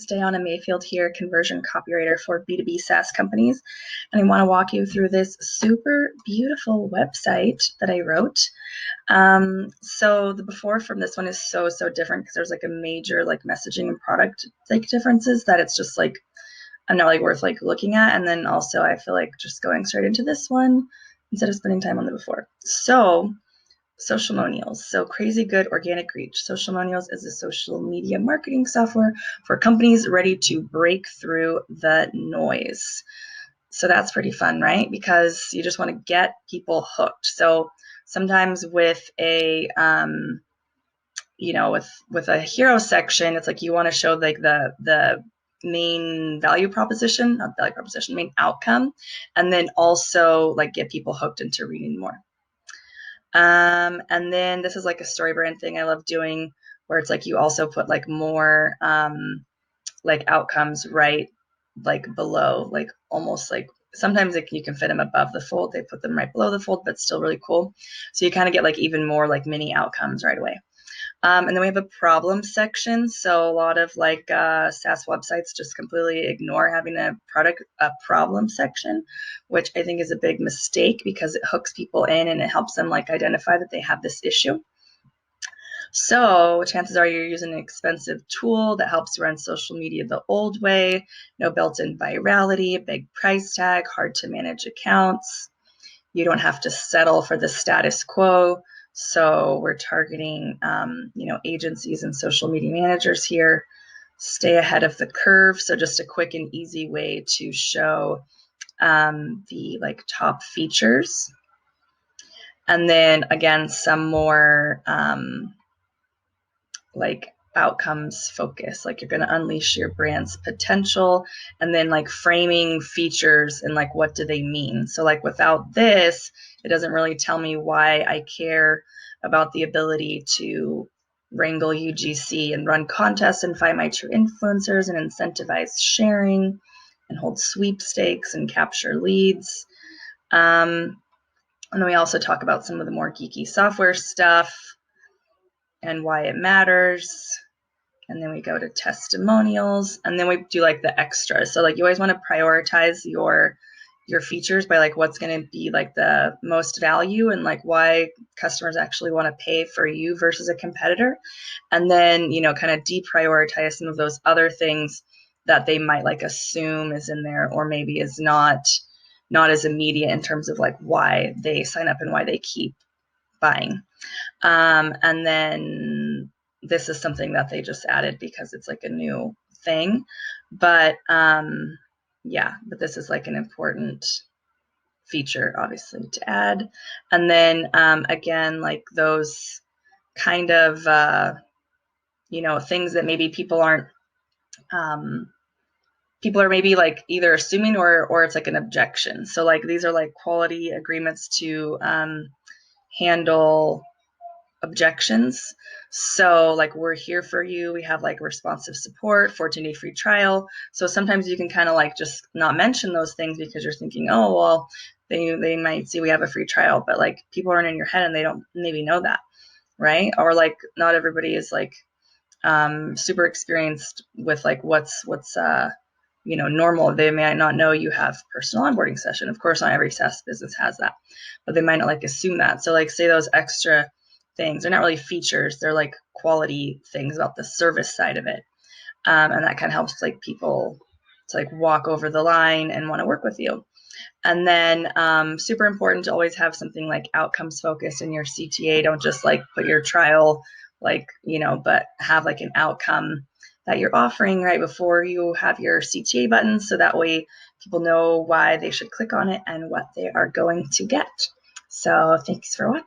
Dayana Mayfield here, conversion copywriter for B2B SaaS companies. And I want to walk you through this super beautiful website that I wrote. So the before from this one is so different because there's like a major like messaging and product like differences that it's just like, I'm not like worth like looking at. And then also I feel like just going straight into this one instead of spending time on the before. So Sociamonials. So crazy good organic reach. Sociamonials is a social media marketing software for companies ready to break through the noise. So that's pretty fun, right? Because you just want to get people hooked. So sometimes with a with a hero section, it's like you want to show like the main value proposition, not value proposition, main outcome, and then also like get people hooked into reading more. And then this is like a story brand thing I love doing where it's like you also put like more like outcomes right like below, like almost like sometimes you can fit them above the fold. They put them right below the fold, but still really cool. So you kind of get like even more like mini outcomes right away. And then we have a problem section. So a lot of like SaaS websites just completely ignore having a problem section, which I think is a big mistake because it hooks people in and it helps them like identify that they have this issue. So chances are you're using an expensive tool that helps you run social media the old way, no built-in virality, big price tag, hard to manage accounts. You don't have to settle for the status quo. So we're targeting, agencies and social media managers here. Stay ahead of the curve. So just a quick and easy way to show the like top features. And then again, some more like outcomes focus, like you're going to unleash your brand's potential, and then like framing features and like what do they mean. So like without this, it doesn't really tell me why I care about the ability to wrangle UGC and run contests and find my true influencers and incentivize sharing and hold sweepstakes and capture leads. And then we also talk about some of the more geeky software stuff and why it matters. And then we go to testimonials, and then we do like the extras. So like you always want to prioritize your features by like what's going to be like the most value and like why customers actually want to pay for you versus a competitor. And then, kind of deprioritize some of those other things that they might like assume is in there or maybe is not as immediate in terms of like why they sign up and why they keep buying. And then this is something that they just added because it's like a new thing. But but this is like an important feature, obviously, to add. And then again, like those kind of, things that maybe people aren't, people are maybe like either assuming or it's like an objection. So like these are like quality agreements to handle objections. So like we're here for you. We have like responsive support, 14-day free trial. So sometimes you can kind of like just not mention those things because you're thinking, oh, well, they might see we have a free trial, but like people aren't in your head and they don't maybe know that, right? Or like not everybody is like super experienced with like what's normal. They may not know you have personal onboarding session. Of course, not every SaaS business has that, but they might not like assume that. So like say those extra things, they're not really features, they're like quality things about the service side of it. And that kind of helps like people to like walk over the line and want to work with you. And then super important to always have something like outcomes focused in your CTA. Don't just like put your trial like, but have like an outcome that you're offering right before you have your CTA button. So that way people know why they should click on it and what they are going to get. So thanks for watching.